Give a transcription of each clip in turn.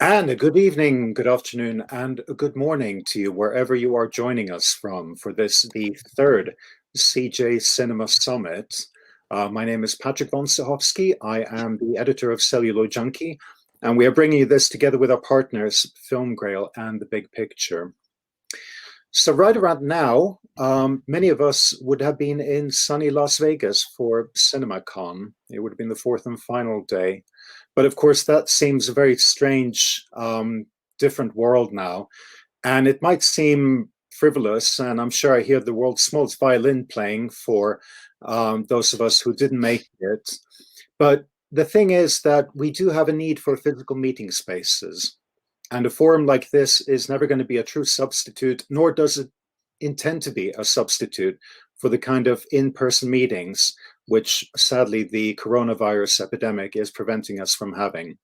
And a good evening, good afternoon, and a good morning to you, wherever you are joining us from for this, the third CJ Cinema Summit. My name is Patrick von Sahovsky. I am the editor of Celluloid Junkie, and we are bringing you this together with our partners, Film Grail and The Big Picture. So right around now, many of us would have been in sunny Las Vegas for CinemaCon. It would have been the fourth and final day. But of course, that seems a very strange, different world now. And it might seem frivolous, and I'm sure I hear the world's smallest violin playing for those of us who didn't make it. But the thing is that we do have a need for physical meeting spaces. And a forum like this is never going to be a true substitute, nor does it intend to be a substitute for the kind of in-person meetings which sadly the coronavirus epidemic is preventing us from having.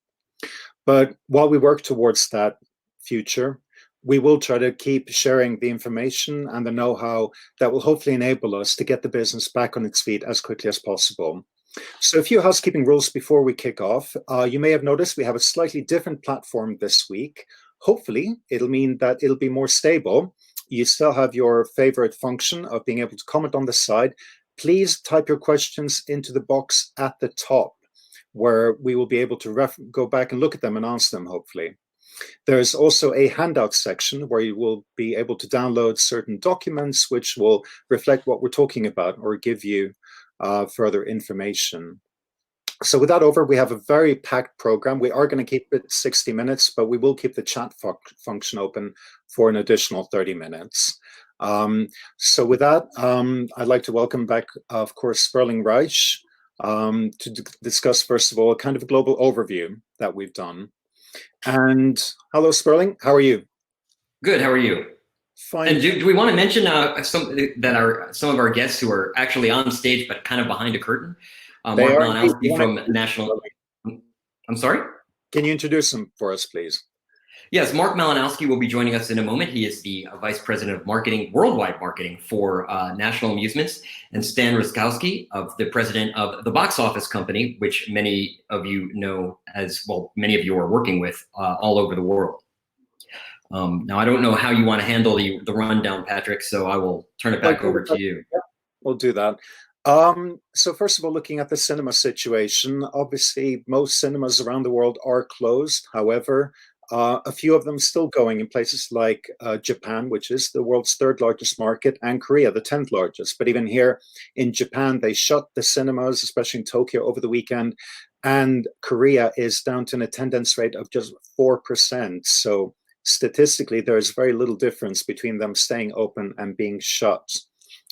But while we work towards that future, we will try to keep sharing the information and the know-how that will hopefully enable us to get the business back on its feet as quickly as possible. So a few housekeeping rules before we kick off. You may have noticed we have a slightly different platform this week. Hopefully, it'll mean that it'll be more stable. You still have your favorite function of being able to comment on the side. Please type your questions into the box at the top, where we will be able to go back and look at them and answer them, hopefully. There's also a handout section where you will be able to download certain documents which will reflect what we're talking about or give you further information. So with that over, we have a very packed program. We are going to keep it 60 minutes, but we will keep the chat function open for an additional 30 minutes. So with that, I'd like to welcome back, of course, Sperling Reich to discuss, first of all, a kind of a global overview that we've done. And hello, Sperling, how are you? Good, how are you? Fine. And do we want to mention some of our guests who are actually on stage but kind of behind a curtain? Mark Malinowski from National. I'm sorry? Can you introduce them for us, please? Yes, Mark Malinowski will be joining us in a moment. He is the Vice President of Marketing, Worldwide Marketing for National Amusements, and Stan Ruskowski, the President of the Box Office Company, which many of you know as well, many of you are working with all over the world. Now, I don't know how you want to handle the rundown, Patrick, so I will turn it back over to you. Yeah, we'll do that. So first of all, looking at the cinema situation, obviously most cinemas around the world are closed. However, a few of them still going in places like Japan, which is the world's third largest market, and Korea, the 10th largest. But even here in Japan, they shut the cinemas, especially in Tokyo over the weekend. And Korea is down to an attendance rate of just 4%. So statistically, there's very little difference between them staying open and being shut.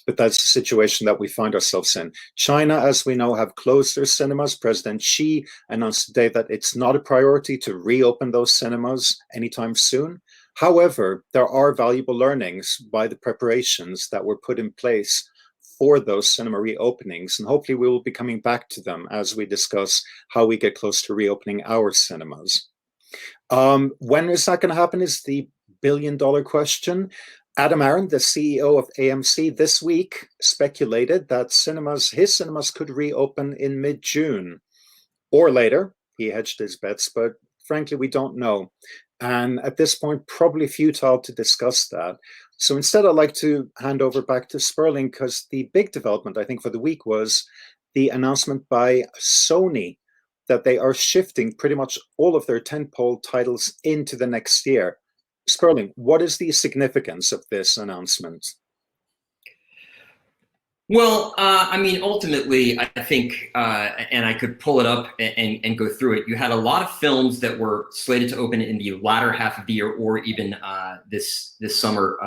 But that's the situation that we find ourselves in. China, as we know, have closed their cinemas. President Xi announced today that it's not a priority to reopen those cinemas anytime soon. However, there are valuable learnings by the preparations that were put in place for those cinema reopenings. And hopefully we will be coming back to them as we discuss how we get close to reopening our cinemas. When is that going to happen is the billion-dollar question. Adam Aron, the CEO of AMC, this week speculated that his cinemas could reopen in mid-June or later. He hedged his bets, but frankly, we don't know. And at this point, probably futile to discuss that. So instead, I'd like to hand over back to Sperling, because the big development, I think, for the week was the announcement by Sony that they are shifting pretty much all of their tentpole titles into the next year. Sperling, what is the significance of this announcement? Well, I mean, ultimately, I think, and I could pull it up and go through it, you had a lot of films that were slated to open in the latter half of the year or even this summer.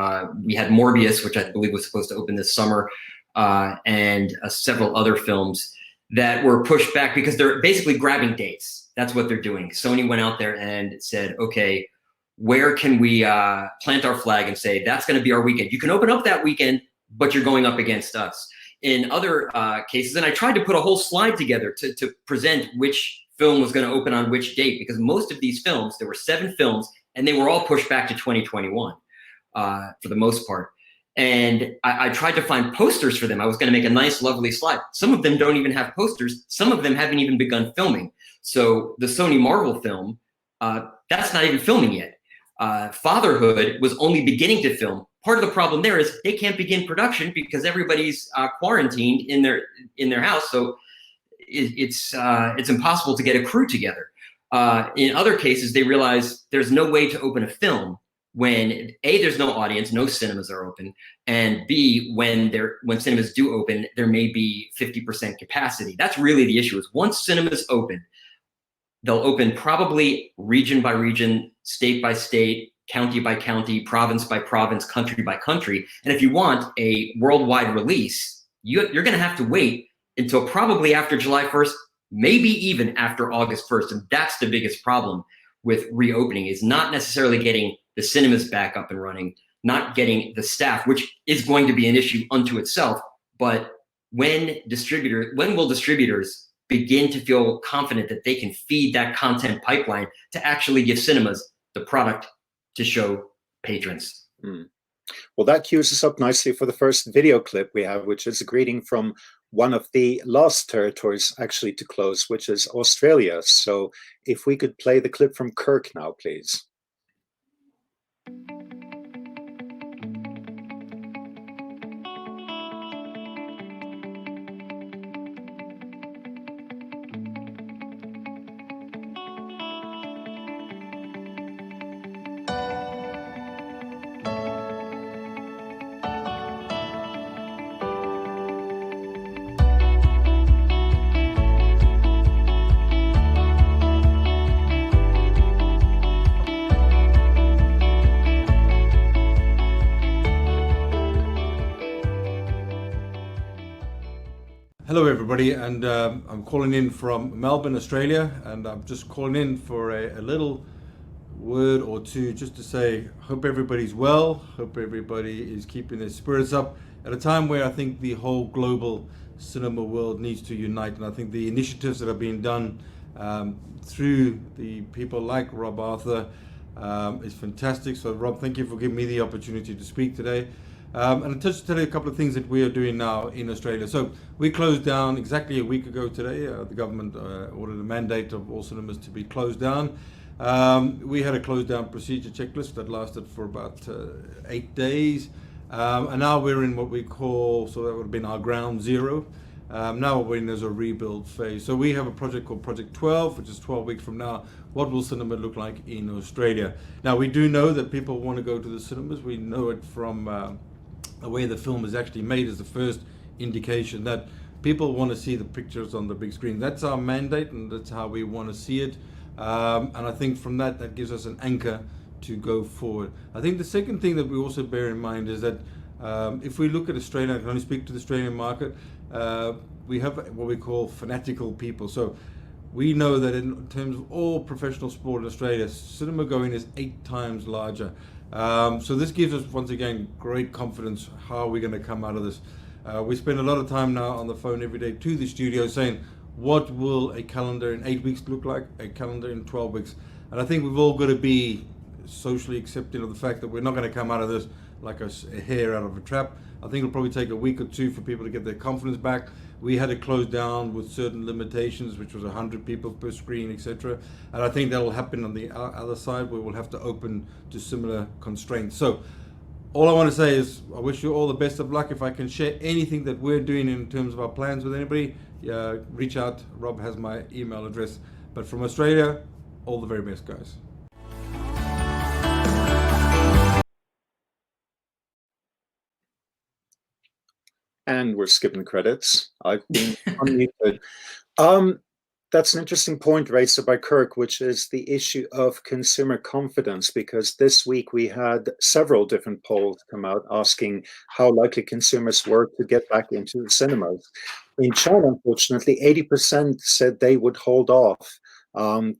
We had Morbius, which I believe was supposed to open this summer, and several other films that were pushed back because they're basically grabbing dates. That's what they're doing. Sony went out there and said, okay, where can we plant our flag and say, that's going to be our weekend? You can open up that weekend, but you're going up against us. In other cases, and I tried to put a whole slide together to present which film was going to open on which date, because most of these films, there were 7 films, and they were all pushed back to 2021 for the most part. And I tried to find posters for them. I was going to make a nice, lovely slide. Some of them don't even have posters. Some of them haven't even begun filming. So the Sony Marvel film That's not even filming yet. Fatherhood was only beginning to film. Part of the problem there is they can't begin production because everybody's quarantined in their house. So it's impossible to get a crew together. In other cases, they realize there's no way to open a film when A, there's no audience, no cinemas are open, and B, when cinemas do open, there may be 50% capacity. That's really the issue. Is once cinemas open, they'll open probably region by region, state by state, county by county, province by province, country by country. And if you want a worldwide release, you're going to have to wait until probably after July 1st, maybe even after August 1st. And that's the biggest problem with reopening, is not necessarily getting the cinemas back up and running, not getting the staff, which is going to be an issue unto itself. But when will distributors begin to feel confident that they can feed that content pipeline to actually give cinemas the product to show patrons? Well, that cues us up nicely for the first video clip we have, which is a greeting from one of the last territories actually to close, which is Australia. So if we could play the clip from Kirk now, please. Hello everybody, and I'm calling in from Melbourne, Australia, and I'm just calling in for a little word or two just to say hope everybody's well, hope everybody is keeping their spirits up at a time where I think the whole global cinema world needs to unite. And I think the initiatives that are being done through the people like Rob Arthur is fantastic. So Rob, thank you for giving me the opportunity to speak today. And just to tell you a couple of things that we are doing now in Australia. So we closed down exactly a week ago today. The government ordered a mandate of all cinemas to be closed down. We had a closed down procedure checklist that lasted for about 8 days. And now we're in what we call, so that would have been our ground zero. Now we're in as a rebuild phase. So we have a project called Project 12, which is 12 weeks from now. What will cinema look like in Australia? Now we do know that people want to go to the cinemas. We know it from the way the film is actually made is the first indication that people want to see the pictures on the big screen. That's our mandate, and that's how we want to see it. And I think from that gives us an anchor to go forward. I think the second thing that we also bear in mind is that if we look at Australia, I can only speak to the Australian market, we have what we call fanatical people. So we know that in terms of all professional sport in Australia, cinema going is 8 times larger. So this gives us, once again, great confidence how we're going to come out of this. We spend a lot of time now on the phone every day to the studio saying, what will a calendar in 8 weeks look like, a calendar in 12 weeks? And I think we've all got to be socially accepting of the fact that we're not going to come out of this like a hare out of a trap. I think it'll probably take a week or two for people to get their confidence back. We had to close down with certain limitations, which was 100 people per screen, etc. And I think that will happen on the other side, where we'll have to open to similar constraints. So all I want to say is I wish you all the best of luck. If I can share anything that we're doing in terms of our plans with anybody, reach out. Rob has my email address. But from Australia, all the very best, guys. And we're skipping credits. I've been unmuted. That's an interesting point raised by Kirk, which is the issue of consumer confidence, because this week we had several different polls come out asking how likely consumers were to get back into the cinemas. In China, unfortunately, 80% said they would hold off,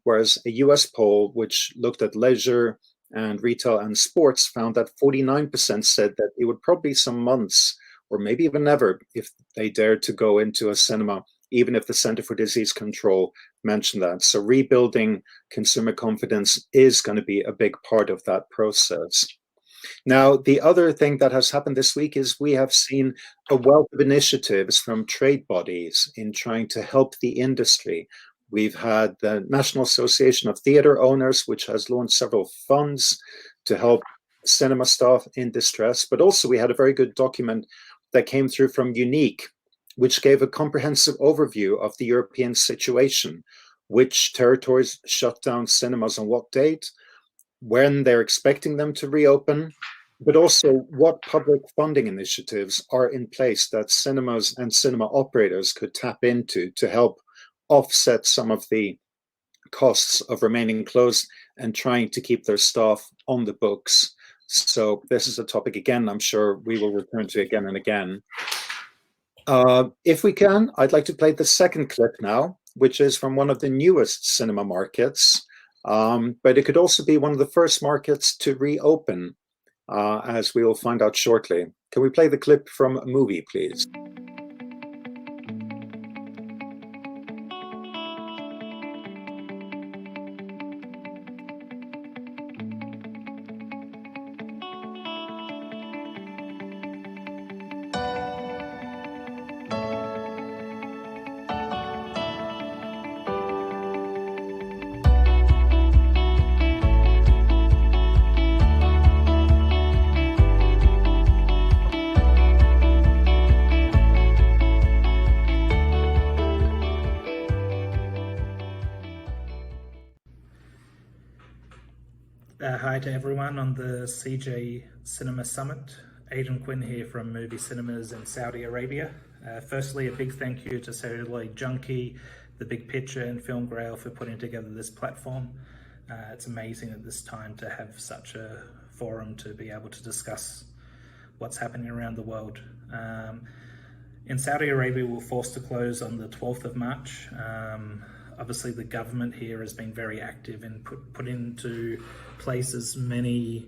whereas a US poll, which looked at leisure and retail and sports, found that 49% said that it would probably be some months or maybe even never if they dared to go into a cinema, even if the Center for Disease Control mentioned that. So rebuilding consumer confidence is going to be a big part of that process. Now, the other thing that has happened this week is we have seen a wealth of initiatives from trade bodies in trying to help the industry. We've had the National Association of Theatre Owners, which has launched several funds to help cinema staff in distress. But also we had a very good document that came through from Unique, which gave a comprehensive overview of the European situation, which territories shut down cinemas on what date, when they're expecting them to reopen, but also what public funding initiatives are in place that cinemas and cinema operators could tap into to help offset some of the costs of remaining closed and trying to keep their staff on the books. So this is a topic, again, I'm sure we will return to again and again. If we can, I'd like to play the second clip now, which is from one of the newest cinema markets, but it could also be one of the first markets to reopen, as we will find out shortly. Can we play the clip from a movie, please? Hi to everyone on the CJCinemaSummit. Aidan Quinn here from Movie Cinemas in Saudi Arabia. Firstly, a big thank you to Celluloid Junkie, The Big Picture and Film Grail for putting together this platform. It's amazing at this time to have such a forum to be able to discuss what's happening around the world. In Saudi Arabia, we were forced to close on the 12th of March. Obviously, the government here has been very active in put into place as many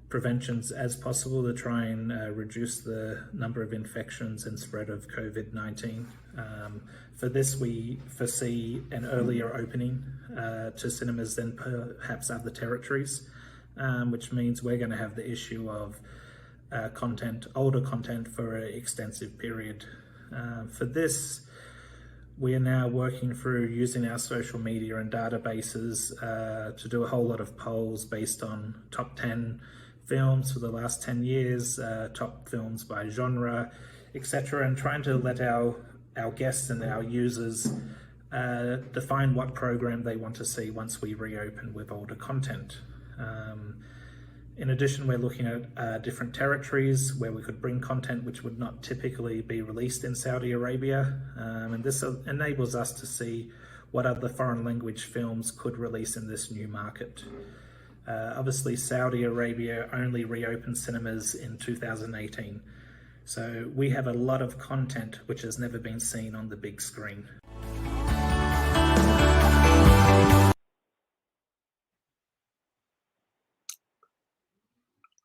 preventions as possible to try and reduce the number of infections and spread of COVID-19. For this, we foresee an earlier opening to cinemas than perhaps other territories, which means we're going to have the issue of older content for an extensive period. For this, we are now working through using our social media and databases to do a whole lot of polls based on top 10 films for the last 10 years, top films by genre, etc., and trying to let our guests and our users define what program they want to see once we reopen with older content. In addition, we're looking at different territories where we could bring content which would not typically be released in Saudi Arabia, and this enables us to see what other foreign language films could release in this new market. Obviously, Saudi Arabia only reopened cinemas in 2018, so we have a lot of content which has never been seen on the big screen.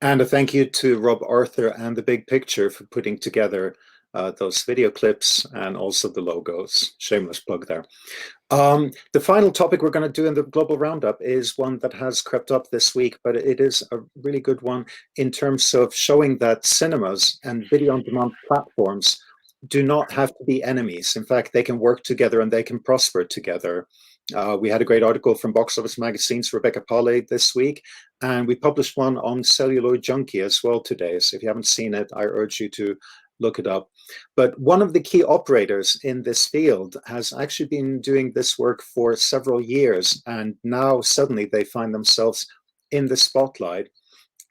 And a thank you to Rob Arthur and The Big Picture for putting together those video clips and also the logos. Shameless plug there. The final topic we're going to do in the Global Roundup is one that has crept up this week, but it is a really good one in terms of showing that cinemas and video-on-demand platforms do not have to be enemies. In fact, they can work together and they can prosper together. We had a great article from Box Office Magazine's Rebecca Polley this week, and we published one on Celluloid Junkie as well today. So if you haven't seen it, I urge you to look it up. But one of the key operators in this field has actually been doing this work for several years, and now suddenly they find themselves in the spotlight.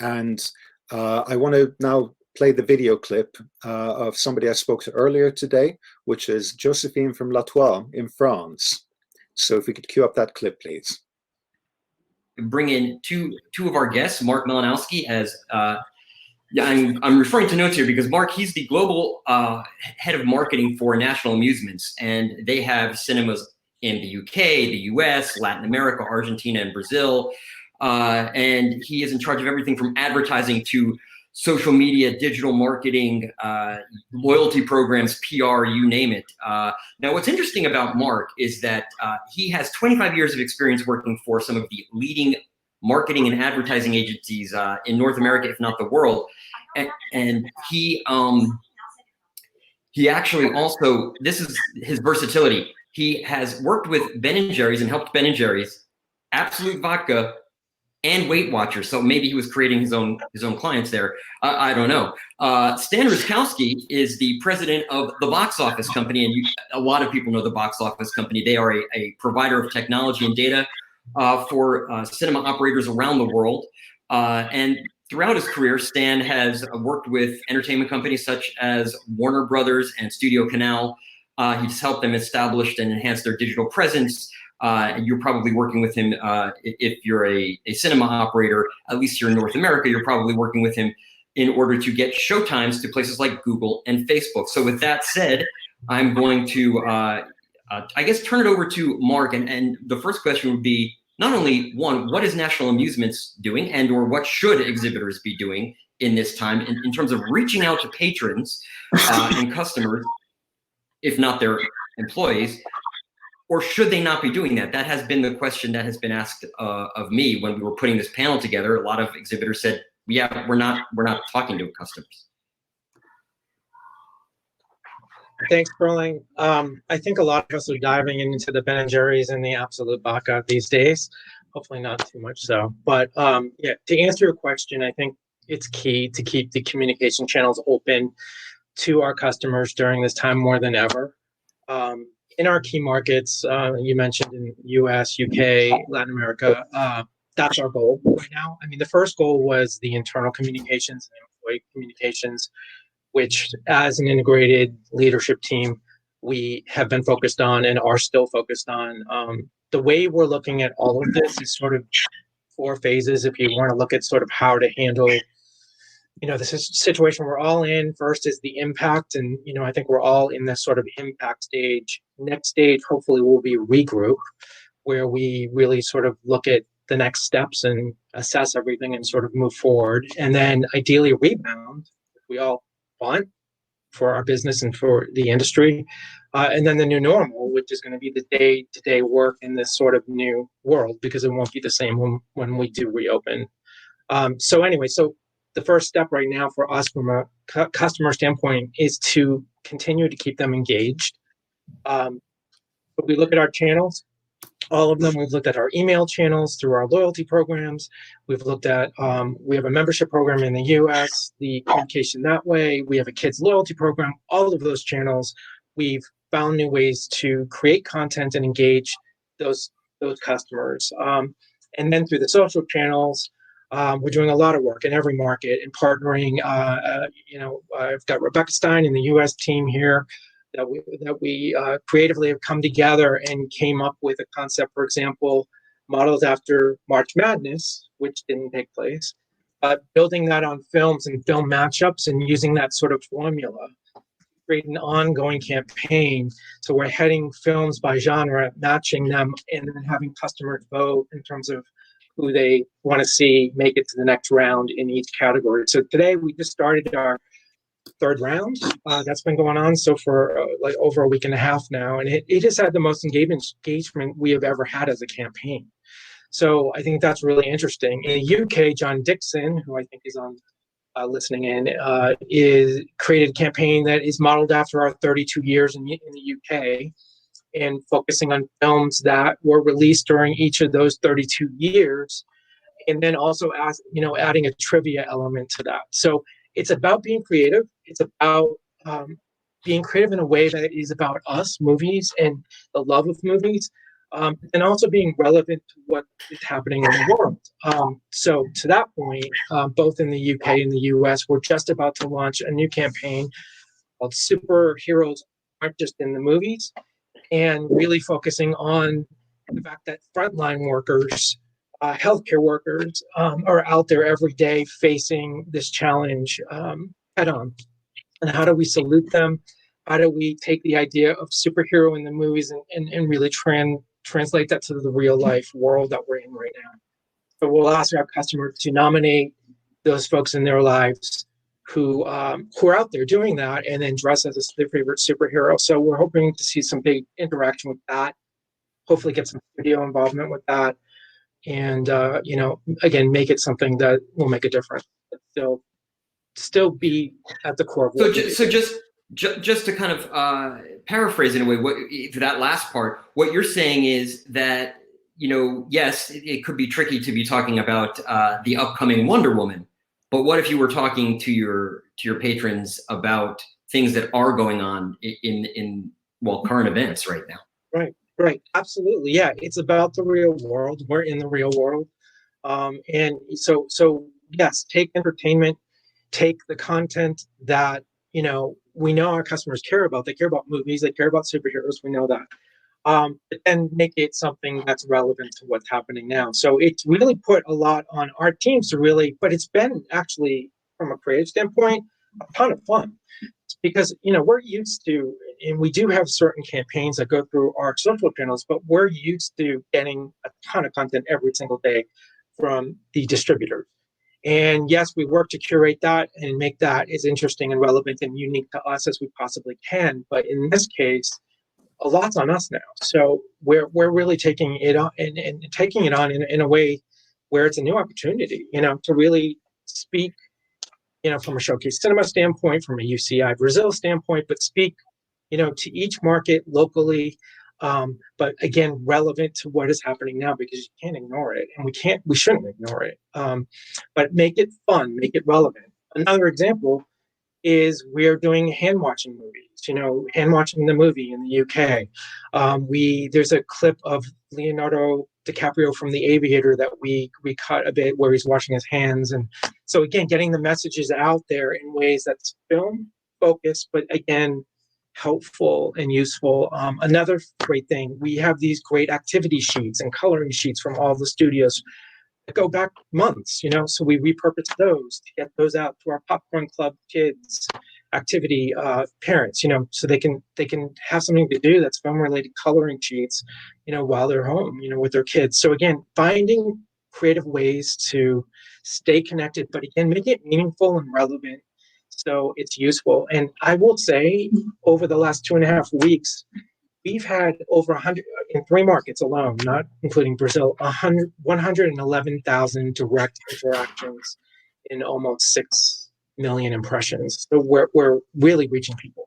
And I want to now play the video clip of somebody I spoke to earlier today, which is Josephine from Latois in France. So if we could cue up that clip, please. Bring in two of our guests, Mark Malinowski, as I'm referring to notes here because Mark, he's the global head of marketing for National Amusements, and they have cinemas in the UK, the US, Latin America, Argentina, and Brazil. And he is in charge of everything from advertising to social media, digital marketing, loyalty programs, PR, you name it. Now, what's interesting about Mark is that he has 25 years of experience working for some of the leading marketing and advertising agencies in North America, if not the world. And he actually also, this is his versatility. he has worked with Ben & Jerry's and helped Ben & Jerry's, Absolute Vodka, and Weight Watchers. So maybe he was creating his own clients there. I don't know. Stan Ruskowski is the president of the Box Office Company, and a lot of people know the Box Office Company. They are a provider of technology and data for cinema operators around the world. And throughout his career, Stan has worked with entertainment companies such as Warner Brothers and Studio Canal. He's helped them establish and enhance their digital presence. You're probably working with him if you're a cinema operator, at least here in North America, you're probably working with him in order to get showtimes to places like Google and Facebook. So with that said, I'm going to, I guess, turn it over to Mark. And the first question would be, not only one, what is National Amusements doing, and or what should exhibitors be doing in this time in terms of reaching out to patrons and customers, if not their employees, or should they not be doing that? That has been the question that has been asked of me when we were putting this panel together. A lot of exhibitors said, yeah, we're not talking to customers. Thanks, Berling. I think a lot of us are diving into the Ben & Jerry's and the Absolute Vodka these days. Hopefully not too much so. But yeah, to answer your question, I think it's key to keep the communication channels open to our customers during this time more than ever. In our key markets, you mentioned in US, UK, Latin America, that's our goal right now. I mean, the first goal was the internal communications and employee communications, which as an integrated leadership team, we have been focused on and are still focused on. The way we're looking at all of this is sort of 4 phases. If you want to look at sort of how to handle, this is situation we're all in. First is the impact. And, I think we're all in this sort of impact stage. Next stage, hopefully, will be regroup, where we really sort of look at the next steps and assess everything and sort of move forward. And then ideally rebound, which we all want for our business and for the industry. And then the new normal, which is going to be the day-to-day work in this sort of new world, because it won't be the same when we do reopen. So the first step right now for us from a customer standpoint is to continue to keep them engaged. But we look at our channels, all of them. We've looked at our email channels through our loyalty programs. We've looked at, we have a membership program in the US, the communication that way. We have a kids loyalty program, all of those channels. We've found new ways to create content and engage those customers. And then through the social channels, we're doing a lot of work in every market and partnering. I've got Rebecca Stein in the U.S. team here that we creatively have come together and came up with a concept, for example, modeled after March Madness, which didn't take place, building that on films and film matchups and using that sort of formula, create an ongoing campaign. So we're heading films by genre, matching them, and then having customers vote in terms of who they want to see make it to the next round in each category. So today we just started our 3rd round. That's been going on so for like over a week and a half now, and it has had the most engagement we have ever had as a campaign. So I think that's really interesting. In the UK, John Dixon, who I think is on listening in, is created a campaign that is modeled after our 32 years in the UK, and focusing on films that were released during each of those 32 years, and then also adding a trivia element to that. So it's about being creative. It's about being creative in a way that is about us, movies, and the love of movies, and also being relevant to what is happening in the world. So to that point, both in the UK and the US, we're just about to launch a new campaign called Superheroes Aren't Just in the Movies, and really focusing on the fact that frontline workers, healthcare workers, are out there every day facing this challenge head on. And how do we salute them? How do we take the idea of superhero in the movies and really translate that to the real life world that we're in right now? So we'll ask our customers to nominate those folks in their lives who are out there doing that, and then dress as their favorite superhero. So we're hoping to see some big interaction with that, hopefully get some video involvement with that, and again, make it something that will make a difference, but still be at the core of what So just Just to kind of paraphrase in a way, for that last part, what you're saying is that, yes, it could be tricky to be talking about the upcoming Wonder Woman, but what if you were talking to your patrons about things that are going on in current events right now? Right, absolutely, yeah. It's about the real world. We're in the real world, and so yes, take entertainment, take the content that we know our customers care about. They care about movies. They care about superheroes. We know that. And make it something that's relevant to what's happening now. So it's really put a lot on our teams to really, but it's been actually, from a creative standpoint, a ton of fun. Because we're used to, and we do have certain campaigns that go through our social channels, but we're used to getting a ton of content every single day from the distributors. And yes, we work to curate that and make that as interesting and relevant and unique to us as we possibly can. But in this case, a lot's on us now. So we're really taking it on and taking it on in a way where it's a new opportunity, to really speak, from a Showcase Cinema standpoint, from a UCI Brazil standpoint, but speak, to each market locally. But again, relevant to what is happening now, because you can't ignore it, and we shouldn't ignore it. But make it fun, make it relevant. Another example is we're doing hand watching movies, hand watching the movie in the UK. There's a clip of Leonardo DiCaprio from The Aviator that we cut a bit where he's washing his hands. And so again, getting the messages out there in ways that's film focused, but again, helpful and useful. Another great thing, we have these great activity sheets and coloring sheets from all the studios that go back months, so we repurpose those to get those out to our Popcorn Club kids activity parents, so they can have something to do that's film related coloring sheets, while they're home, with their kids. So again, finding creative ways to stay connected, but again, make it meaningful and relevant so it's useful. And I will say, over the last 2.5 weeks, we've had over 100 in 3 markets alone, not including Brazil, 111,000 direct interactions in almost 6 million impressions. So we're really reaching people.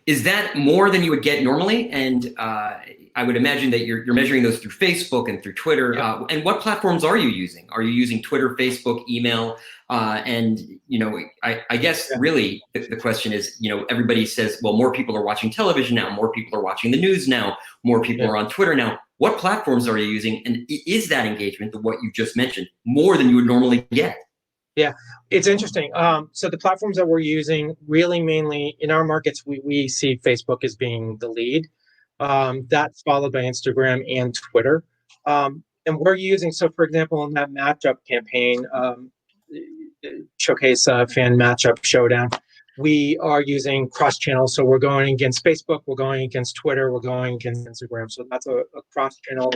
Is that more than you would get normally? And I would imagine that you're measuring those through Facebook and through Twitter. Yeah. And what platforms are you using? Are you using Twitter, Facebook, email? And I guess really the question is, everybody says, well, more people are watching television now, more people are watching the news now, more people are on Twitter now. What platforms are you using? And is that engagement, what you just mentioned, more than you would normally get? Yeah, it's interesting. So the platforms that we're using, really mainly in our markets, we see Facebook as being the lead. That's followed by Instagram and Twitter. And we're using, so for example, in that matchup campaign, Showcase Fan Matchup Showdown, we are using cross-channel. So we're going against Facebook, we're going against Twitter, we're going against Instagram. So that's a cross-channel,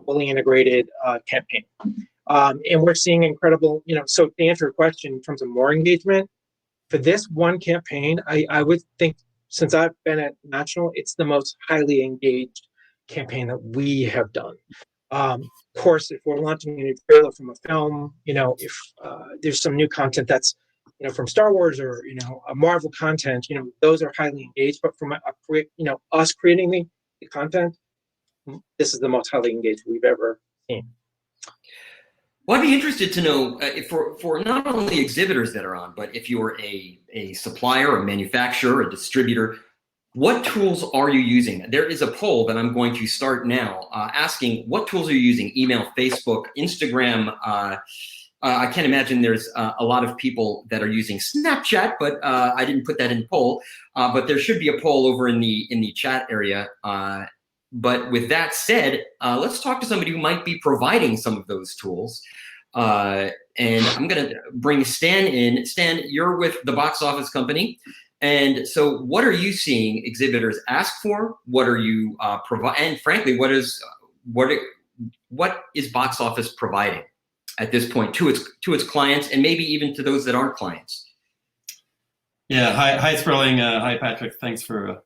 fully integrated campaign. And we're seeing incredible, so to answer your question in terms of more engagement, for this one campaign, I would think, since I've been at National, it's the most highly engaged campaign that we have done. Of course, if we're launching a new trailer from a film, if there's some new content that's, from Star Wars or, a Marvel content, those are highly engaged. But from us creating the content, this is the most highly engaged we've ever seen. Well, I'd be interested to know for not only exhibitors that are on, but if you're a supplier, a manufacturer, a distributor, what tools are you using? There is a poll that I'm going to start now asking what tools are you using? Email, Facebook, Instagram. I can't imagine there's a lot of people that are using Snapchat, but I didn't put that in the poll. But there should be a poll over in the chat area. But with that said, let's talk to somebody who might be providing some of those tools. And I'm going to bring Stan in. Stan, you're with the Box Office Company. And so what are you seeing exhibitors ask for? What are you providing? And frankly, what is Box Office providing at this point to its clients, and maybe even to those that aren't clients? Yeah, hi Sperling. Hi Patrick. Thanks for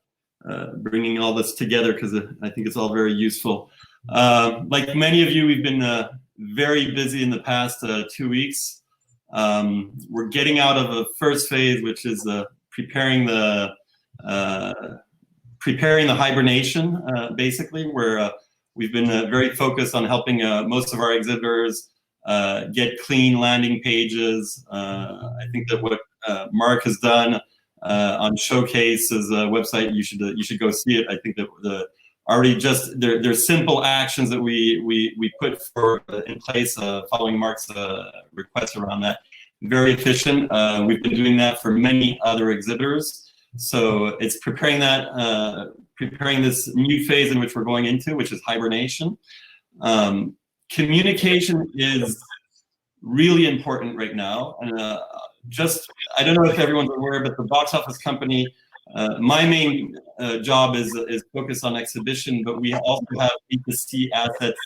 bringing all this together, because I think it's all very useful. Like many of you, we've been very busy in the past 2 weeks. We're getting out of the first phase, which is preparing the hibernation, basically, where we've been very focused on helping most of our exhibitors get clean landing pages. I think that what Mark has done on Showcase's website, you should go see it. I think that there's simple actions that we put in place following Mark's request around that. Very efficient. We've been doing that for many other exhibitors. So it's preparing this new phase in which we're going into, which is hibernation. Communication is really important right now. And I don't know if everyone's aware, but the box office company, my main job is focused on exhibition, but we also have B2C assets.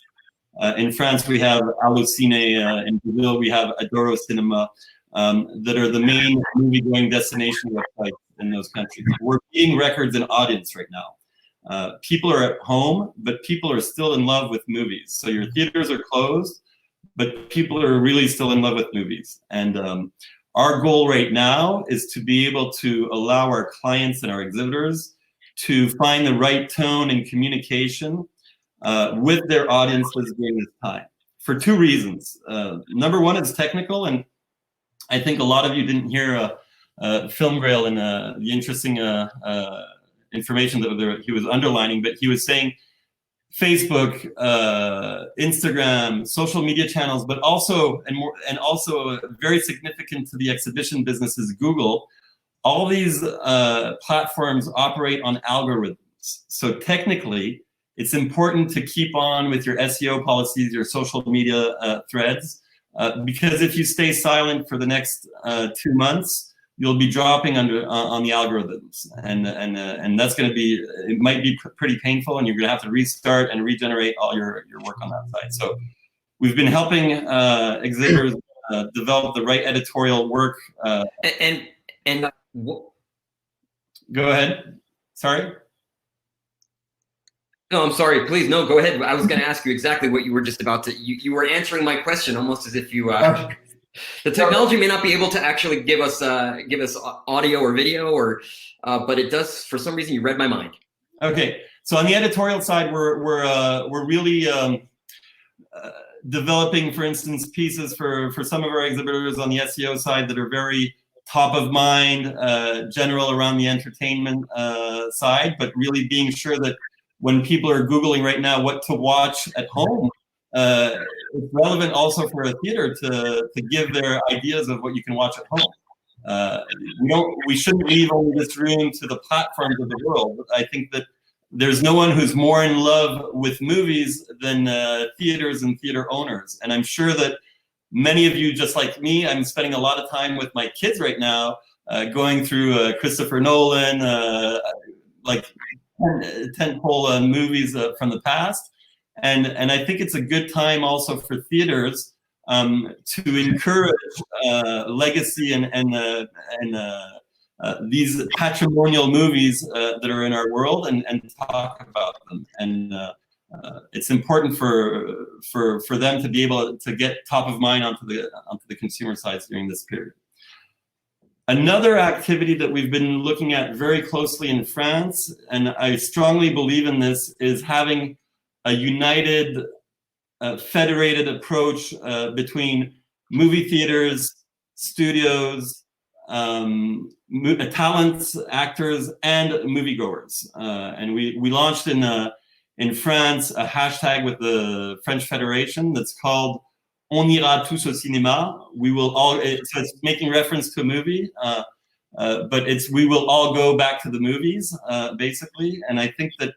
In France, we have Allociné. In Brazil, we have Adoro Cinema, that are the main movie-going destination websites in those countries. We're beating records in audience right now. People are at home, but people are still in love with movies. So your theaters are closed, but people are really still in love with movies. And our goal right now is to be able to allow our clients and our exhibitors to find the right tone and communication with their audiences during this time, for two reasons. Number one is technical, and I think a lot of you didn't hear Film Grail and the interesting information that he was underlining, but he was saying Facebook, Instagram, social media channels, but also and also very significant to the exhibition business is Google. All these platforms operate on algorithms. So technically, it's important to keep on with your SEO policies, your social media threads, because if you stay silent for the next 2 months, you'll be dropping on the algorithms, and that's going to be, it might be pretty painful, and you're going to have to restart and regenerate all your work on that side. So we've been helping exhibitors develop the right editorial work. Go ahead. Sorry. No, I'm sorry. Please, no, go ahead. I was going to ask you exactly what you were just about to. You were answering my question almost as if you. The technology may not be able to actually give us audio or video, but it does. For some reason, you read my mind. Okay, so on the editorial side, we're really developing, for instance, pieces for some of our exhibitors on the SEO side that are very top of mind, general around the entertainment side, but really being sure that when people are Googling right now what to watch at home, it's relevant also for a theater to give their ideas of what you can watch at home. We shouldn't leave only this room to the platforms of the world. I think that there's no one who's more in love with movies than theaters and theater owners. And I'm sure that many of you, just like me, I'm spending a lot of time with my kids right now, going through Christopher Nolan, like tentpole movies from the past. And I think it's a good time also for theaters to encourage legacy and these patrimonial movies that are in our world and talk about them. And it's important for them to be able to get top of mind onto the consumer sides during this period. Another activity that we've been looking at very closely in France, and I strongly believe in this, is having a united, federated approach between movie theaters, studios, talents, actors, and moviegoers. And we launched in France a hashtag with the French Federation that's called "On ira tous au cinéma." We will all. So it's making reference to a movie, but it's we will all go back to the movies, basically. And I think that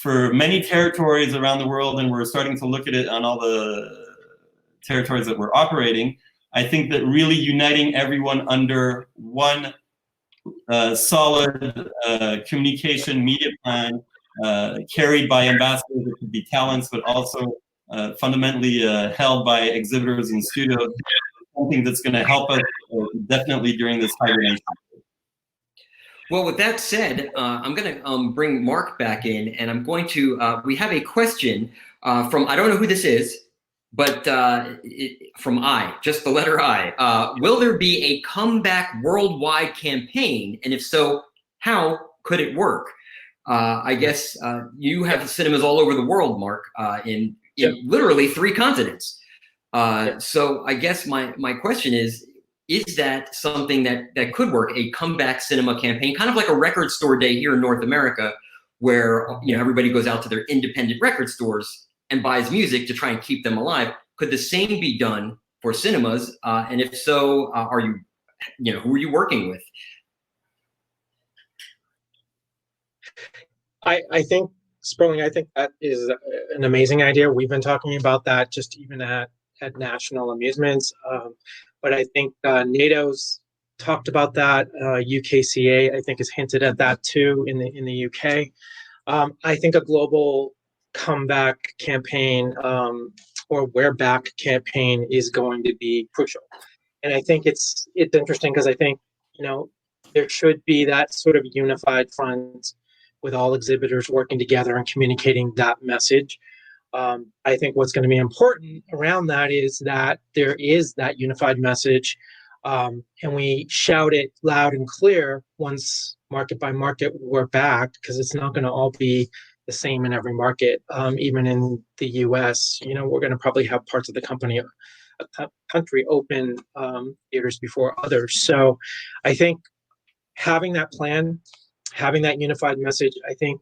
for many territories around the world, and we're starting to look at it on all the territories that we're operating, I think that really uniting everyone under one solid communication media plan, carried by ambassadors, it could be talents, but also fundamentally held by exhibitors and studios, something that's going to help us definitely during this hibernation. Well, with that said, I'm going to bring Mark back in, and I'm going to, we have a question from, I don't know who this is, but from I, just the letter I. Will there be a comeback worldwide campaign? And if so, how could it work? I guess you have cinemas all over the world, Mark, in literally 3 continents. So I guess my question is that something that could work, a comeback cinema campaign, kind of like a record store day here in North America, where everybody goes out to their independent record stores and buys music to try and keep them alive? Could the same be done for cinemas? And if so, are you, who are you working with? I think, Sperling, I think that is an amazing idea. We've been talking about that just even at national amusements. But I think NATO's talked about that. UKCA, I think, has hinted at that too in the UK. I think a global comeback campaign or We're Back campaign is going to be crucial. And I think it's interesting because I think, there should be that sort of unified front with all exhibitors working together and communicating that message. I think what's going to be important around that is that there is that unified message, and we shout it loud and clear once market by market we're back, because it's not going to all be the same in every market. Even in the US, we're going to probably have parts of the country open theaters before others. So I think having that plan, having that unified message, I think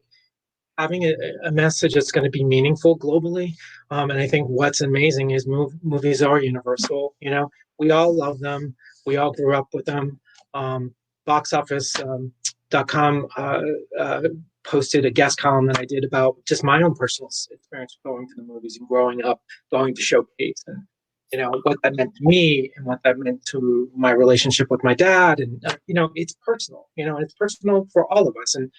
having a message that's going to be meaningful globally. And I think what's amazing is movies are universal. We all love them. We all grew up with them. Boxoffice.com posted a guest column that I did about just my own personal experience going to the movies and growing up, going to Showcase, and what that meant to me and what that meant to my relationship with my dad. And it's personal. It's personal for all of us. And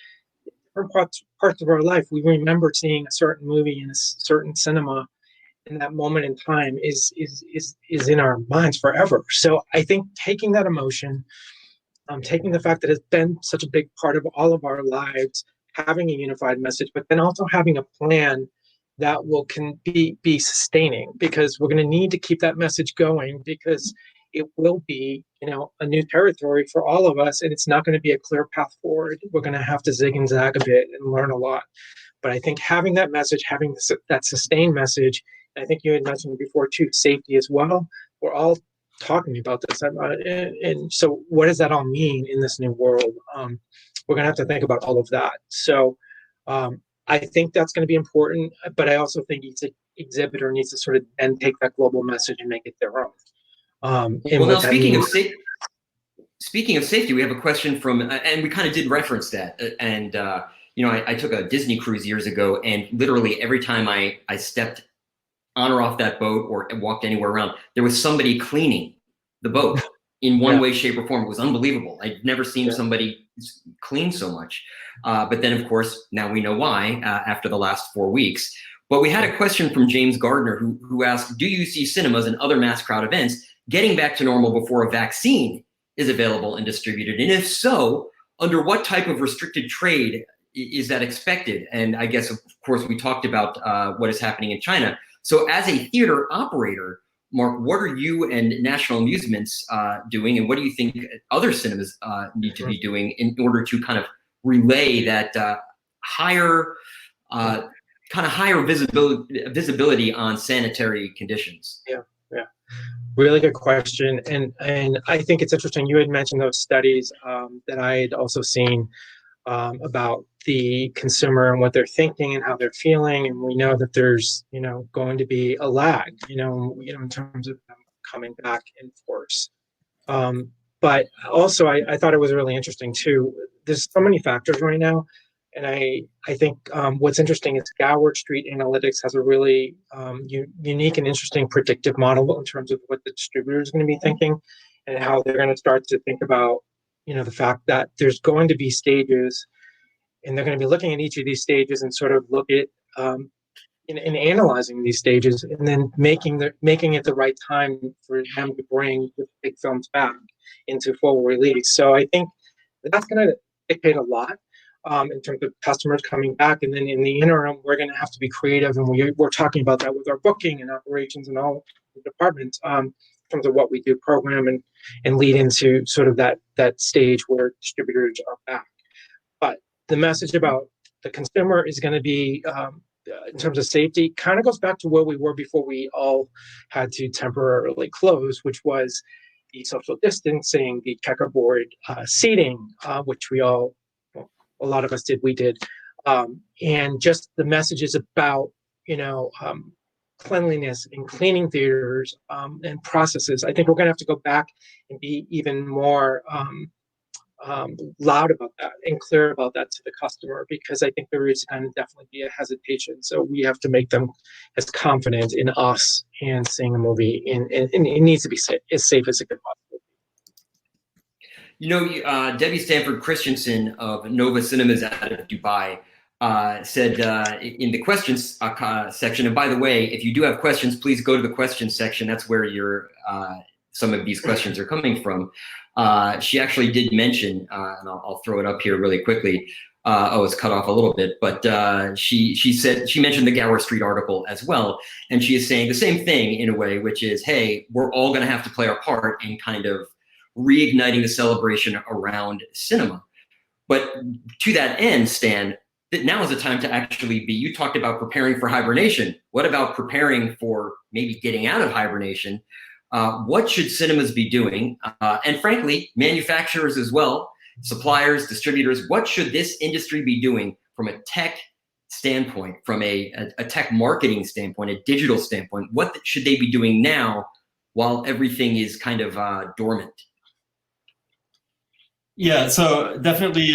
different parts of our life, we remember seeing a certain movie in a certain cinema, and that moment in time is in our minds forever. So I think taking that emotion, taking the fact that it's been such a big part of all of our lives, having a unified message, but then also having a plan that can be sustaining, because we're going to need to keep that message going, because it will be, a new territory for all of us, and it's not going to be a clear path forward. We're going to have to zig and zag a bit and learn a lot. But I think having that message, having that sustained message, and I think you had mentioned before too, safety as well. We're all talking about this, and so what does that all mean in this new world? We're going to have to think about all of that. So I think that's going to be important, but I also think each exhibitor needs to sort of then take that global message and make it their own. Well, now speaking of safety, we have a question from, and we kind of did reference that. And I took a Disney cruise years ago, and literally every time I stepped on or off that boat or walked anywhere around, there was somebody cleaning the boat in one way, shape, or form. It was unbelievable. I'd never seen somebody clean so much. But then, of course, now we know why after the last 4 weeks. But we had a question from James Gardner who asked, do you see cinemas and other mass crowd events getting back to normal before a vaccine is available and distributed? And if so, under what type of restricted trade is that expected? And I guess, of course, we talked about what is happening in China. So as a theater operator, Mark, what are you and National Amusements doing, and what do you think other cinemas need to be doing in order to kind of relay that higher visibility on sanitary conditions? Yeah. Really good question. And I think it's interesting. You had mentioned those studies that I had also seen about the consumer and what they're thinking and how they're feeling. And we know that there's, going to be a lag, in terms of them coming back in force. But also I thought it was really interesting too. There's so many factors right now. And I think what's interesting is Gower Street Analytics has a really unique and interesting predictive model in terms of what the distributor is going to be thinking and how they're going to start to think about, the fact that there's going to be stages, and they're going to be looking at each of these stages and sort of look at in analyzing these stages, and then making it the right time for them to bring the big films back into full release. So I think that's going to dictate a lot. in terms of customers coming back. And then in the interim, we're going to have to be creative. And we're talking about that with our booking and operations and all the departments in terms of what we do program and lead into sort of that stage where distributors are back. But the message about the consumer is going to be, in terms of safety, kind of goes back to where we were before we all had to temporarily close, which was the social distancing, the checkerboard seating, which we all, well, a lot of us did, we did. And just the messages about, cleanliness and cleaning theaters and processes. I think we're going to have to go back and be even more loud about that and clear about that to the customer, because I think there is going to definitely be a hesitation. So we have to make them as confident in us and seeing a movie, and it needs to be as safe as it could possibly be. Debbie Stanford Christensen of Nova Cinemas out of Dubai said in the questions section, and by the way, if you do have questions, please go to the questions section. That's where some of these questions are coming from. She actually did mention, and I'll throw it up here really quickly. It's cut off a little bit, but she mentioned the Gower Street article as well, and she is saying the same thing in a way, which is, hey, we're all going to have to play our part in kind of reigniting the celebration around cinema. But to that end, Stan, that now is the time to actually be. You talked about preparing for hibernation. What about preparing for maybe getting out of hibernation? What should cinemas be doing? And frankly, manufacturers as well, suppliers, distributors, what should this industry be doing from a tech standpoint, from a tech marketing standpoint, a digital standpoint? What should they be doing now while everything is kind of dormant? Yeah, so definitely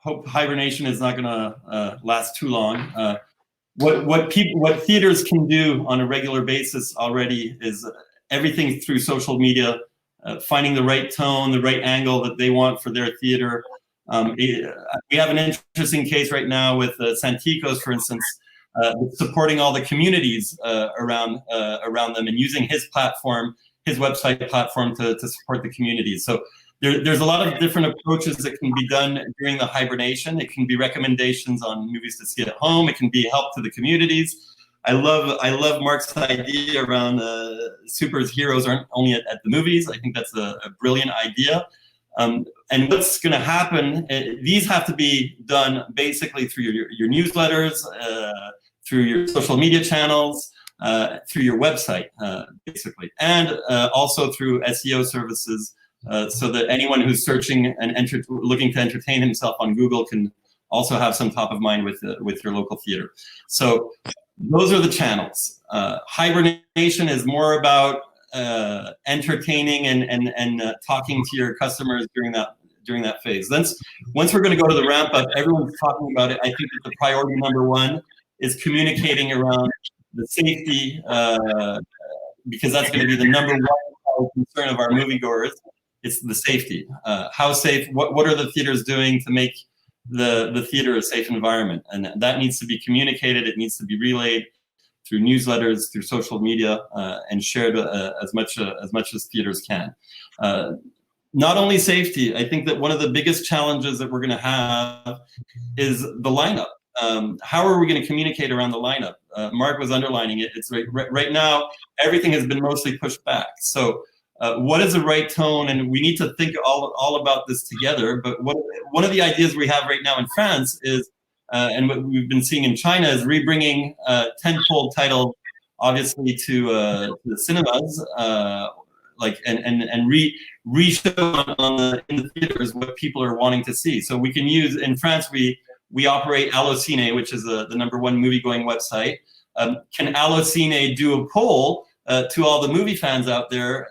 hope hibernation is not going to last too long. What theaters can do on a regular basis already is everything through social media, finding the right tone, the right angle that they want for their theater. We have an interesting case right now with Santikos, for instance, supporting all the communities around them and using his platform, his website platform to support the communities. So there's a lot of different approaches that can be done during the hibernation. It can be recommendations on movies to see at home. It can be help to the communities. I love Mark's idea around superheroes aren't only at the movies. I think that's a brilliant idea. And what's going to happen, these have to be done basically through your newsletters, through your social media channels, through your website, basically, and also through SEO services, so that anyone who's searching and looking to entertain himself on Google can also have some top of mind with your local theater. So those are the channels. Hibernation is more about entertaining and talking to your customers during that phase. Once we're going to go to the ramp up, everyone's talking about it. I think that the priority number one is communicating around the safety, because that's going to be the number one concern of our moviegoers. It's the safety. How safe? What are the theaters doing to make the theater a safe environment? And that needs to be communicated. It needs to be relayed through newsletters, through social media, and shared as much as theaters can. Not only safety, I think that one of the biggest challenges that we're going to have is the lineup. How are we going to communicate around the lineup? Mark was underlining it. It's right now, everything has been mostly pushed back. So what is the right tone? And we need to think all about this together. But one of the ideas we have right now in France is, and what we've been seeing in China, is rebringing tentpole titles, obviously, to the cinemas, and re-show in the theaters what people are wanting to see. So we can use, in France, we operate Allociné, which is the #1 movie-going website. Can Allociné do a poll to all the movie fans out there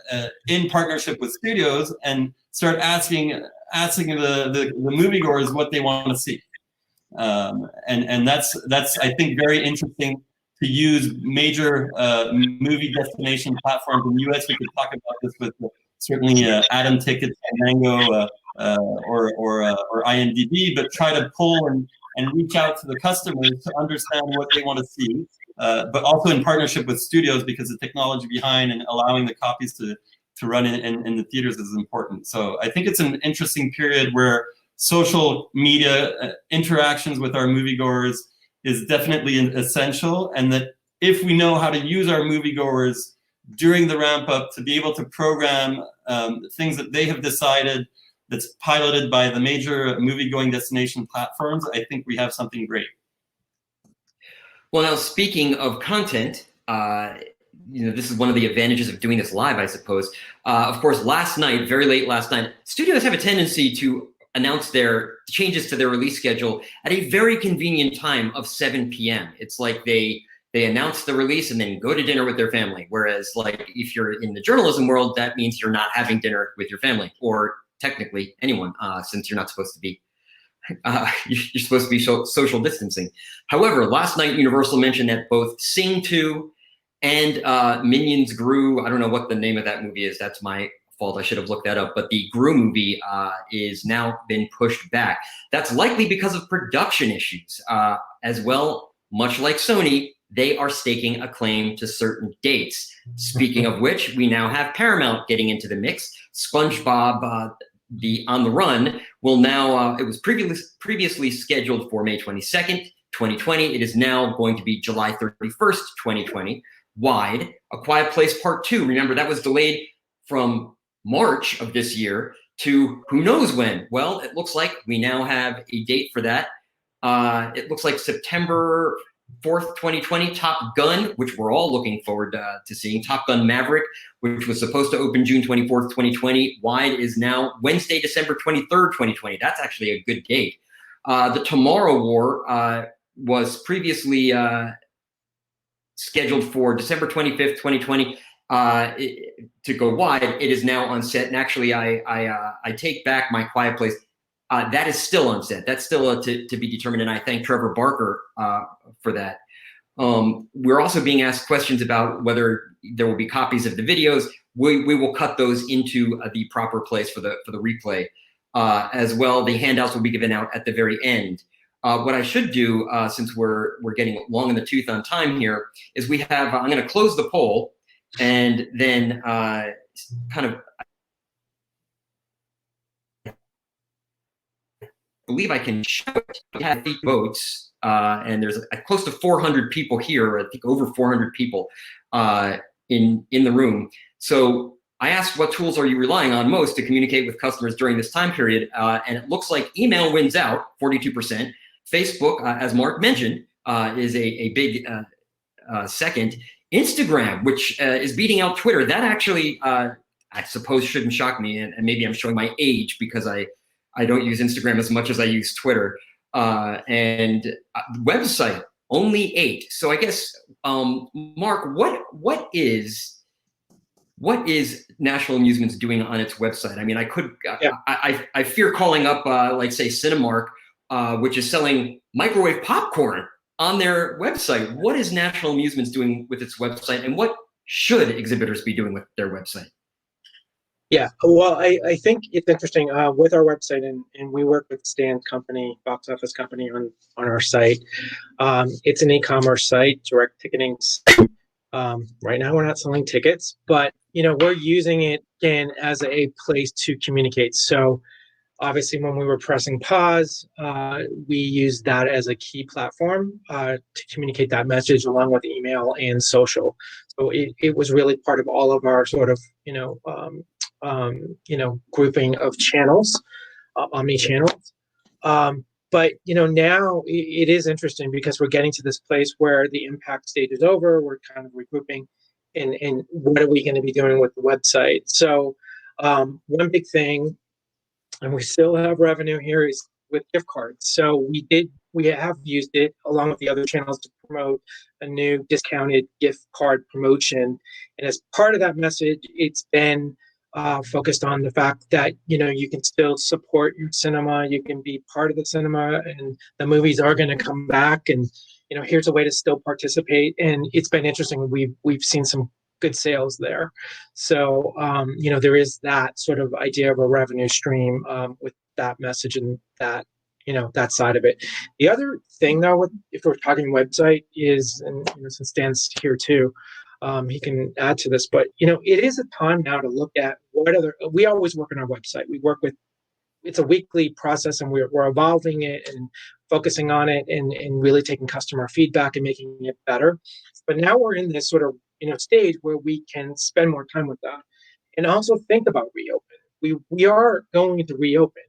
in partnership with studios and start asking the moviegoers what they want to see? And that's I think very interesting to use major movie destination platforms in the US. We could talk about this with certainly Atom Tickets, Mango, or IMDb, but try to pull and reach out to the customers to understand what they want to see, but also in partnership with studios, because the technology behind and allowing the copies to run in the theaters is important. So I think it's an interesting period where social media interactions with our moviegoers is definitely essential, and that if we know how to use our moviegoers during the ramp up to be able to program things that they have decided that's piloted by the major movie-going destination platforms, I think we have something great. Well, now speaking of content, this is one of the advantages of doing this live, I suppose. Of course, last night, very late last night, studios have a tendency to announce their changes to their release schedule at a very convenient time of 7 p.m. It's like they announce the release and then go to dinner with their family. Whereas, like, if you're in the journalism world, that means you're not having dinner with your family, or technically anyone, since you're not supposed to be. You're supposed to be social distancing. However, last night Universal mentioned that both Sing 2 and Minions Gru, I don't know what the name of that movie is, that's my fault, I should have looked that up, but the Gru movie is now been pushed back. That's likely because of production issues. As well, much like Sony, they are staking a claim to certain dates. Speaking of which, we now have Paramount getting into the mix. SpongeBob, the On the Run, will now, it was previously scheduled for May 22nd, 2020. It is now going to be July 31st, 2020. Wide. A Quiet Place Part 2, remember that was delayed from March of this year to who knows when. Well, it looks like we now have a date for that. It looks like September 4th, 2020, Top Gun, which we're all looking forward to seeing. Top Gun Maverick, which was supposed to open June 24th, 2020. Wide is now Wednesday, December 23rd, 2020. That's actually a good date. The Tomorrow War was previously scheduled for December 25th, 2020 to go wide. It is now on set. And actually, I take back my Quiet Place. That is still on set. That's still to be determined, and I thank Trevor Barker for that. We're also being asked questions about whether there will be copies of the videos. We will cut those into the proper place for the replay. As well, the handouts will be given out at the very end. What I should do, since we're getting long in the tooth on time here, is we have, I'm going to close the poll, and then kind of, believe I can show it. We have 8 votes, and there's close to 400 people here. I think over 400 people in the room. So I asked, what tools are you relying on most to communicate with customers during this time period? And it looks like email wins out, 42%. Facebook, as Mark mentioned, is a big second. Instagram, which is beating out Twitter. That actually, I suppose, shouldn't shock me, and maybe I'm showing my age because I don't use Instagram as much as I use Twitter. And website, only 8. So I guess, Mark, what is National Amusements doing on its website? I mean, I fear calling up, like, say, Cinemark, which is selling microwave popcorn on their website. What is National Amusements doing with its website, and what should exhibitors be doing with their website? Yeah, well, I think it's interesting with our website, and we work with Stan's company, box office company, on our site. It's an e-commerce site, direct ticketing. Right now, we're not selling tickets, but we're using it again as a place to communicate. So, obviously, when we were pressing pause, we used that as a key platform to communicate that message, along with email and social. So it was really part of all of our sort of grouping of channels, omni-channels. But now it is interesting because we're getting to this place where the impact stage is over. We're kind of regrouping, and what are we going to be doing with the website? So one big thing, and we still have revenue here, is with gift cards. So we have used it along with the other channels to promote a new discounted gift card promotion. And as part of that message, it's been focused on the fact that you can still support your cinema, you can be part of the cinema, and the movies are going to come back, and here's a way to still participate. And it's been interesting. We've seen some good sales there. So there is that sort of idea of a revenue stream with that message and that that side of it. The other thing, though, if we're talking website, is, and since Stan's here too, he can add to this, but it is a time now to look at we always work on our website. We work with it's a weekly process, and we're evolving it and focusing on it, and really taking customer feedback and making it better. But now we're in this sort of stage where we can spend more time with that, and also think about reopen. We are going to reopen,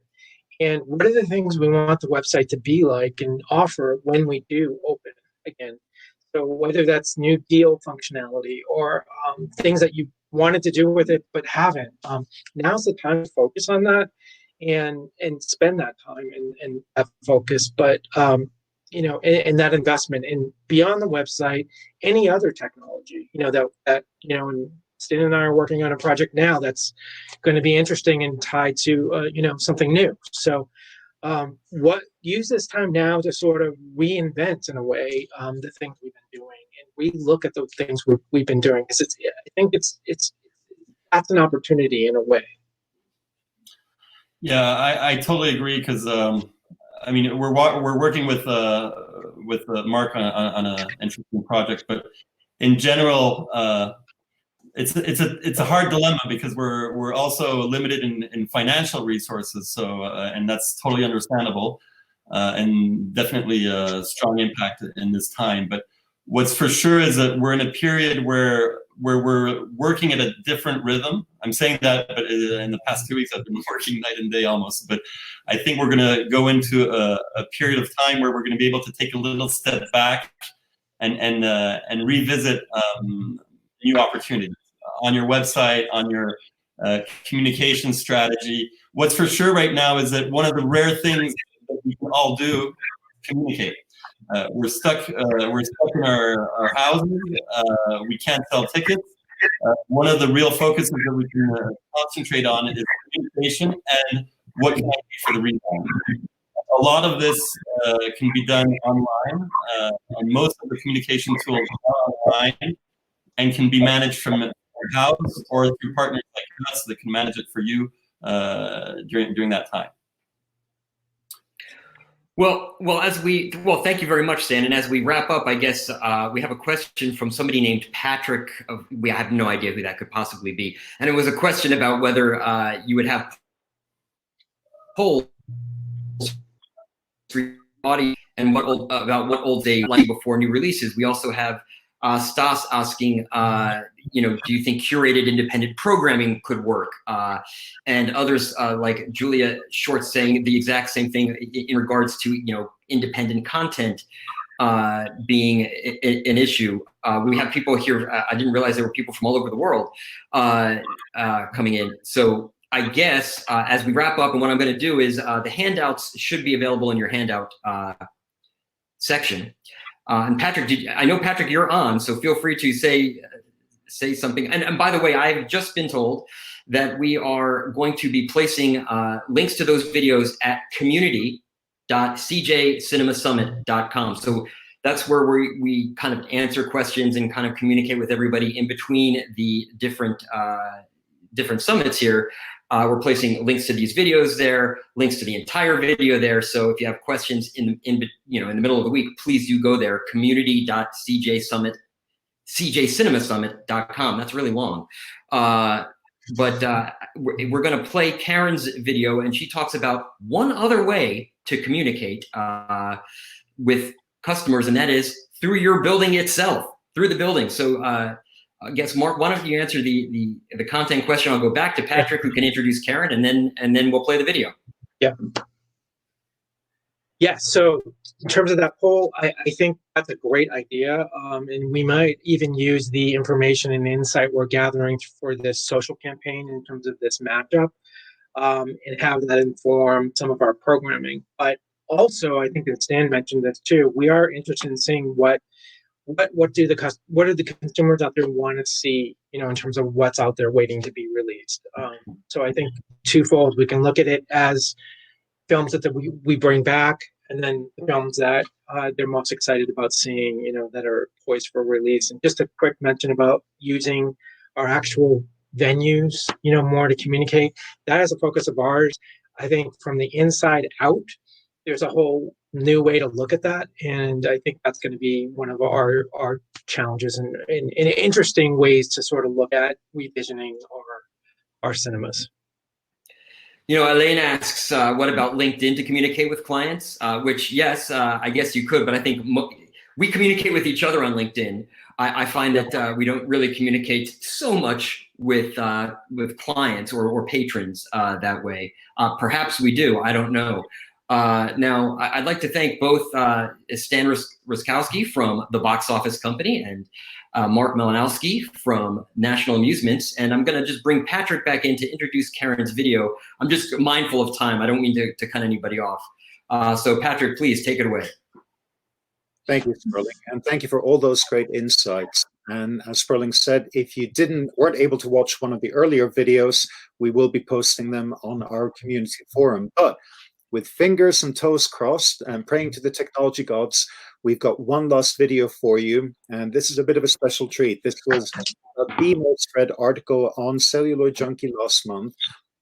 and what are the things we want the website to be like and offer when we do open again? So whether that's new deal functionality or things that you wanted to do with it but haven't, now's the time to focus on that and spend that time and that focus. But and that investment, and beyond the website, any other technology, that and Stan and I are working on a project now that's going to be interesting and tied to something new. So use this time now to sort of reinvent, in a way, the things we've been doing, and re-look at the things we've been doing, because I think that's an opportunity in a way. Yeah, I totally agree, because I mean, we're working with Mark on an interesting project, but in general, it's a hard dilemma, because we're also limited in financial resources. So and that's totally understandable, and definitely a strong impact in this time. But what's for sure is that we're in a period where we're working at a different rhythm. I'm saying that, but in the past 2 weeks I've been working night and day almost. But I think we're going to go into a period of time where we're going to be able to take a little step back and revisit new opportunities on your website, on your communication strategy. What's for sure right now is that one of the rare things that we can all do is communicate. We're stuck in our houses. We can't sell tickets. One of the real focuses that we can concentrate on is communication and what can I do for the rebound. A lot of this can be done online, and most of the communication tools are online and can be managed from your house or through partners like us that can manage it for you during that time. Well, thank you very much, Stan. And as we wrap up, I guess we have a question from somebody named Patrick. I have no idea who that could possibly be. And it was a question about whether you would have polls and about what old they like before new releases. We also have Stas asking, do you think curated independent programming could work? And others like Julia Short saying the exact same thing in regards to independent content being an issue. We have people here. I didn't realize there were people from all over the world coming in. So I guess as we wrap up, and what I'm going to do is the handouts should be available in your handout section. And Patrick, I know Patrick, you're on, so feel free to say something. And by the way, I've just been told that we are going to be placing links to those videos at community.CJCinemaSummit.com. So that's where we kind of answer questions and kind of communicate with everybody in between the different summits here. We're placing links to these videos there, links to the entire video there. So if you have questions in the middle of the week, please do go there, community.CJCinemaSummit.com. That's really long. But we're going to play Karen's video, and she talks about one other way to communicate with customers, and that is through your building itself, through the building. So I guess, Mark, why don't you answer the content question? I'll go back to Patrick, who can introduce Karen, and then we'll play the video. Yeah. Yeah. So in terms of that poll, I think that's a great idea, and we might even use the information and insight we're gathering for this social campaign in terms of this matchup, and have that inform some of our programming. But also, I think that Stan mentioned this too. We are interested in seeing what do the consumers out there want to see, in terms of what's out there waiting to be released. So I think twofold. We can look at it as films that we bring back, and then films that they're most excited about seeing, that are poised for release. And just a quick mention about using our actual venues, more to communicate. That is a focus of ours. I think from the inside out, there's a whole new way to look at that, and I think that's going to be one of our challenges and interesting ways to sort of look at revisioning our cinemas. Elaine asks, what about LinkedIn to communicate with clients? Which, yes, I guess you could, but I think we communicate with each other on LinkedIn. I find that we don't really communicate so much with clients or patrons that way. Perhaps we do, I don't know. Now, I'd like to thank both Stan Ruskowski from the Box Office Company and Mark Malinowski from National Amusements. And I'm going to just bring Patrick back in to introduce Karen's video. I'm just mindful of time. I don't mean to cut anybody off. So Patrick, please take it away. Thank you, Sperling, and thank you for all those great insights. And as Sperling said, if you weren't able to watch one of the earlier videos, we will be posting them on our community forum. But with fingers and toes crossed and praying to the technology gods, we've got one last video for you. And this is a bit of a special treat. This was a most read article on Celluloid Junkie last month.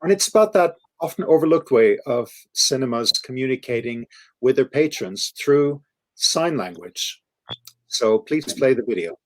And it's about that often overlooked way of cinemas communicating with their patrons through sign language. So please play the video.